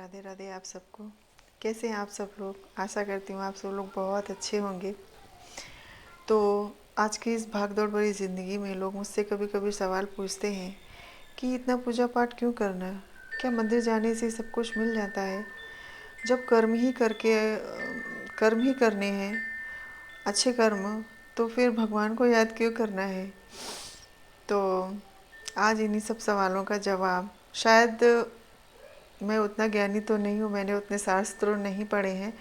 राधे राधे आप सबको। कैसे हैं आप सब लोग? आशा करती हूँ आप सब लोग बहुत अच्छे होंगे। तो आज की इस भागदौड़ भरी ज़िंदगी में लोग मुझसे कभी कभी सवाल पूछते हैं कि इतना पूजा पाठ क्यों करना? क्या मंदिर जाने से सब कुछ मिल जाता है? जब कर्म ही करने हैं, अच्छे कर्म, तो फिर भगवान को याद क्यों करना है? तो आज इन्हीं सब सवालों का जवाब, शायद मैं उतना ज्ञानी तो नहीं हूँ, मैंने उतने शास्त्र नहीं पढ़े हैं,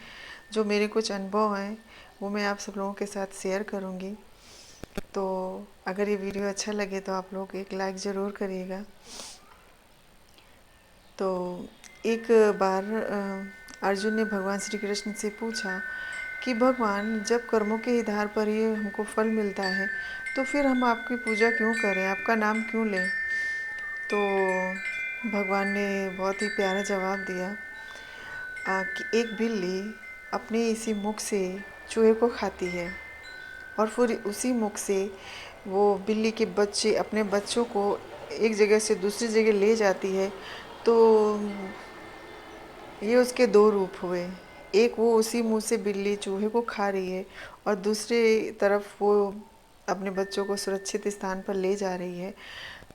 जो मेरे कुछ अनुभव हैं वो मैं आप सब लोगों के साथ शेयर करूँगी। तो अगर ये वीडियो अच्छा लगे तो आप लोग एक लाइक ज़रूर करिएगा। तो एक बार अर्जुन ने भगवान श्री कृष्ण से पूछा कि भगवान, जब कर्मों के आधार पर ही हमको फल मिलता है तो फिर हम आपकी पूजा क्यों करें, आपका नाम क्यों लें? तो भगवान ने बहुत ही प्यारा जवाब दिया कि एक बिल्ली अपने इसी मुख से चूहे को खाती है और फिर उसी मुख से वो बिल्ली के बच्चे अपने बच्चों को एक जगह से दूसरी जगह ले जाती है। तो ये उसके दो रूप हुए। एक, वो उसी मुंह से बिल्ली चूहे को खा रही है और दूसरी तरफ वो अपने बच्चों को सुरक्षित स्थान पर ले जा रही है।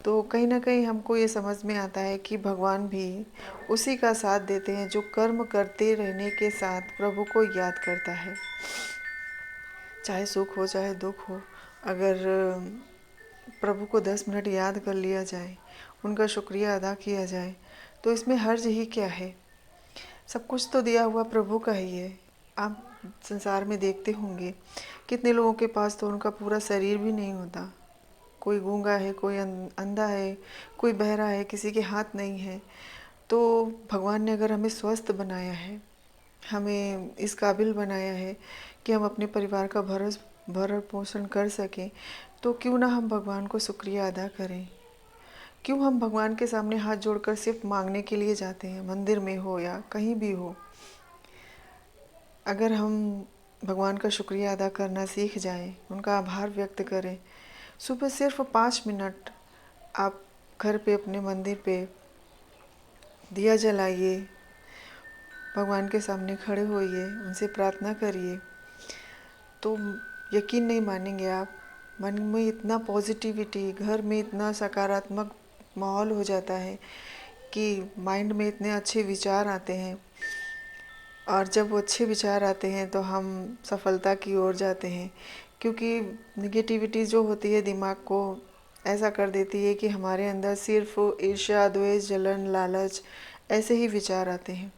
तो कहीं ना कहीं हमको ये समझ में आता है कि भगवान भी उसी का साथ देते हैं जो कर्म करते रहने के साथ प्रभु को याद करता है। चाहे सुख हो चाहे दुख हो, अगर प्रभु को 10 मिनट याद कर लिया जाए, उनका शुक्रिया अदा किया जाए, तो इसमें हर्ज ही क्या है? सब कुछ तो दिया हुआ प्रभु का ही है। आप संसार में देखते होंगे कितने लोगों के पास तो उनका पूरा शरीर भी नहीं होता। कोई गूंगा है, कोई अंधा है, कोई बहरा है, किसी के हाथ नहीं है। तो भगवान ने अगर हमें स्वस्थ बनाया है, हमें इस काबिल बनाया है कि हम अपने परिवार का भरण पोषण कर सकें, तो क्यों ना हम भगवान को शुक्रिया अदा करें। क्यों हम भगवान के सामने हाथ जोड़कर सिर्फ मांगने के लिए जाते हैं, मंदिर में हो या कहीं भी हो। अगर हम भगवान का शुक्रिया अदा करना सीख जाएं, उनका आभार व्यक्त करें, सुबह सिर्फ 5 मिनट आप घर पे अपने मंदिर पे दिया जलाइए, भगवान के सामने खड़े होइए, उनसे प्रार्थना करिए, तो यकीन नहीं मानेंगे आप, मन में इतना पॉजिटिविटी, घर में इतना सकारात्मक माहौल हो जाता है कि माइंड में इतने अच्छे विचार आते हैं। और जब वो अच्छे विचार आते हैं तो हम सफलता की ओर जाते हैं, क्योंकि निगेटिविटी जो होती है दिमाग को ऐसा कर देती है कि हमारे अंदर सिर्फ ईर्ष्या, द्वेष, जलन, लालच ऐसे ही विचार आते हैं।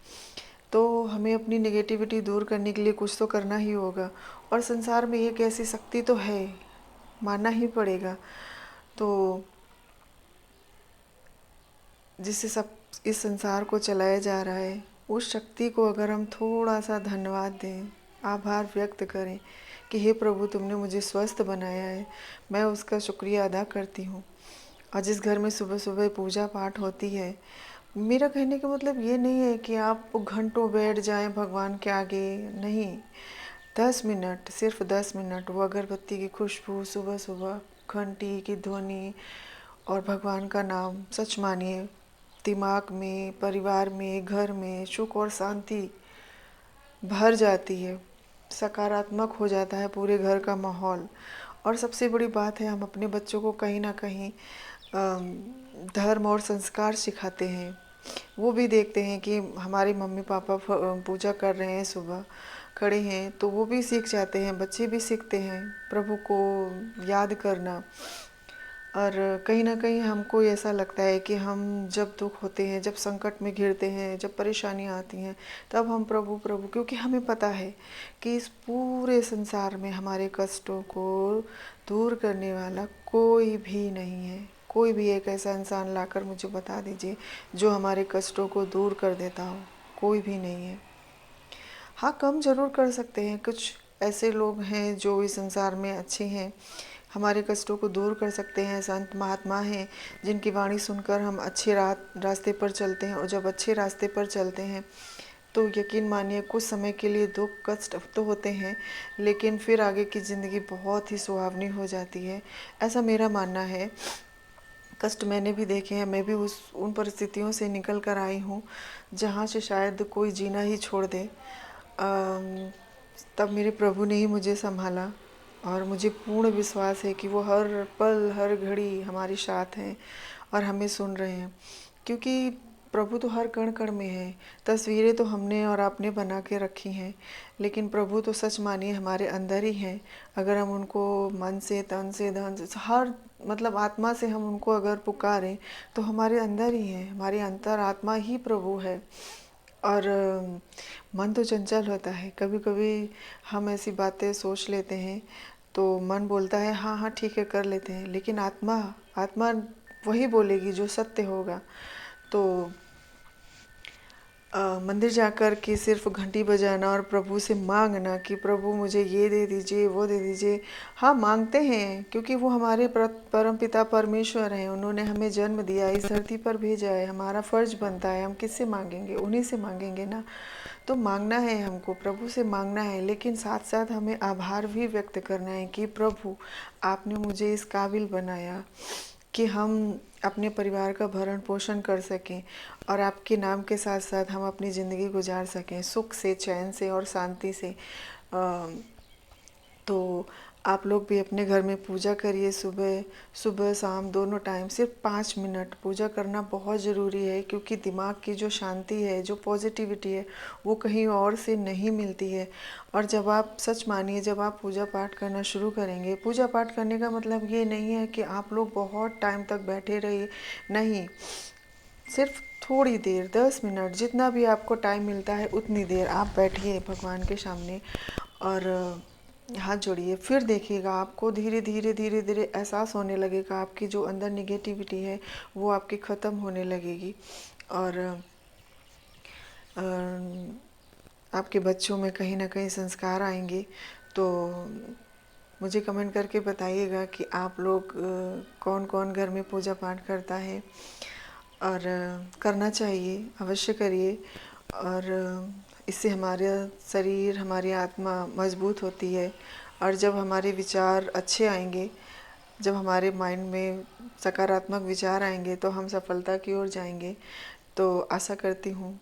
तो हमें अपनी नेगेटिविटी दूर करने के लिए कुछ तो करना ही होगा, और संसार में एक ऐसी शक्ति तो है, मानना ही पड़ेगा, तो जिससे सब इस संसार को चलाया जा रहा है, उस शक्ति को अगर हम थोड़ा सा धन्यवाद दें, आभार व्यक्त करें कि हे प्रभु, तुमने मुझे स्वस्थ बनाया है, मैं उसका शुक्रिया अदा करती हूँ। और जिस घर में सुबह सुबह पूजा पाठ होती है, मेरा कहने का मतलब ये नहीं है कि आप घंटों बैठ जाएं भगवान के आगे, नहीं। 10 मिनट, सिर्फ 10 मिनट, वो अगरबत्ती की खुशबू, सुबह सुबह घंटी की ध्वनि और भगवान का नाम, सच मानिए दिमाग में, परिवार में, घर में सुख और शांति भर जाती है, सकारात्मक हो जाता है पूरे घर का माहौल। और सबसे बड़ी बात है, हम अपने बच्चों को कहीं ना कहीं धर्म और संस्कार सिखाते हैं। वो भी देखते हैं कि हमारे मम्मी पापा पूजा कर रहे हैं, सुबह खड़े हैं, तो वो भी सीख जाते हैं, बच्चे भी सीखते हैं प्रभु को याद करना। और कहीं ना कहीं हमको ऐसा लगता है कि हम जब दुख होते हैं, जब संकट में घिरते हैं, जब परेशानियां आती हैं, तब हम प्रभु प्रभु, क्योंकि हमें पता है कि इस पूरे संसार में हमारे कष्टों को दूर करने वाला कोई भी नहीं है। कोई भी एक ऐसा इंसान लाकर मुझे बता दीजिए जो हमारे कष्टों को दूर कर देता हो, कोई भी नहीं है। हाँ, कम ज़रूर कर सकते हैं, कुछ ऐसे लोग हैं जो इस संसार में अच्छे हैं, हमारे कष्टों को दूर कर सकते हैं। संत महात्मा हैं जिनकी वाणी सुनकर हम अच्छे रास्ते पर चलते हैं, और जब अच्छे रास्ते पर चलते हैं तो यकीन मानिए कुछ समय के लिए दुख कष्ट तो होते हैं, लेकिन फिर आगे की ज़िंदगी बहुत ही सुहावनी हो जाती है, ऐसा मेरा मानना है। कष्ट मैंने भी देखे हैं। मैं भी उन परिस्थितियों से निकल कर आई हूँ जहाँ से शायद कोई जीना ही छोड़ दे। तब मेरे प्रभु ने ही मुझे संभाला और मुझे पूर्ण विश्वास है कि वो हर पल हर घड़ी हमारे साथ हैं और हमें सुन रहे हैं, क्योंकि प्रभु तो हर कण कण में है। तस्वीरें तो हमने और आपने बना के रखी हैं, लेकिन प्रभु तो सच मानिए हमारे अंदर ही हैं। अगर हम उनको मन से, तन से, धन से, हर मतलब आत्मा से हम उनको अगर पुकारें तो हमारे अंदर ही हैं। हमारी अंतर आत्मा ही प्रभु है। और मन तो चंचल होता है। कभी कभी हम ऐसी बातें सोच लेते हैं तो मन बोलता है हाँ हाँ ठीक है कर लेते हैं, लेकिन आत्मा आत्मा वही बोलेगी जो सत्य होगा। तो मंदिर जाकर के सिर्फ घंटी बजाना और प्रभु से मांगना कि प्रभु मुझे ये दे दीजिए, वो दे दीजिए, हाँ मांगते हैं, क्योंकि वो हमारे परम पिता परमेश्वर हैं। उन्होंने हमें जन्म दिया, इस धरती पर भेजा है, हमारा फर्ज बनता है। हम किससे मांगेंगे? उन्हीं से मांगेंगे ना। तो मांगना है, हमको प्रभु से मांगना है, लेकिन साथ साथ हमें आभार भी व्यक्त करना है कि प्रभु आपने मुझे इस काबिल बनाया कि हम अपने परिवार का भरण पोषण कर सकें और आपके नाम के साथ साथ हम अपनी ज़िंदगी गुजार सकें सुख से, चैन से और शांति से। तो आप लोग भी अपने घर में पूजा करिए। सुबह सुबह शाम दोनों टाइम सिर्फ 5 मिनट पूजा करना बहुत ज़रूरी है, क्योंकि दिमाग की जो शांति है, जो पॉजिटिविटी है, वो कहीं और से नहीं मिलती है। और जब आप सच मानिए, जब आप पूजा पाठ करना शुरू करेंगे, पूजा पाठ करने का मतलब ये नहीं है कि आप लोग बहुत टाइम तक बैठे रहिए, नहीं, सिर्फ थोड़ी देर, 10 मिनट, जितना भी आपको टाइम मिलता है उतनी देर आप बैठिए भगवान के सामने और हाथ जोड़िए। फिर देखिएगा आपको धीरे धीरे धीरे धीरे एहसास होने लगेगा, आपकी जो अंदर निगेटिविटी है वो आपकी ख़त्म होने लगेगी। और आपके बच्चों में कहीं ना कहीं संस्कार आएंगे। तो मुझे कमेंट करके बताइएगा कि आप लोग कौन कौन घर में पूजा पाठ करता है, और करना चाहिए, अवश्य करिए। और इससे हमारा शरीर, हमारी आत्मा मजबूत होती है। और जब हमारे विचार अच्छे आएंगे, जब हमारे माइंड में सकारात्मक विचार आएंगे, तो हम सफलता की ओर जाएंगे। तो आशा करती हूँ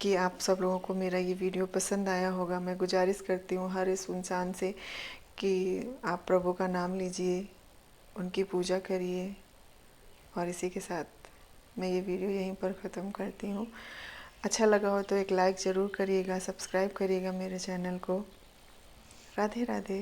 कि आप सब लोगों को मेरा ये वीडियो पसंद आया होगा। मैं गुजारिश करती हूँ हर इस इंसान से कि आप प्रभु का नाम लीजिए, उनकी पूजा करिए। और इसी के साथ मैं ये वीडियो यहीं पर ख़त्म करती हूँ। अच्छा लगा हो तो एक लाइक ज़रूर करिएगा, सब्सक्राइब करिएगा मेरे चैनल को। राधे राधे।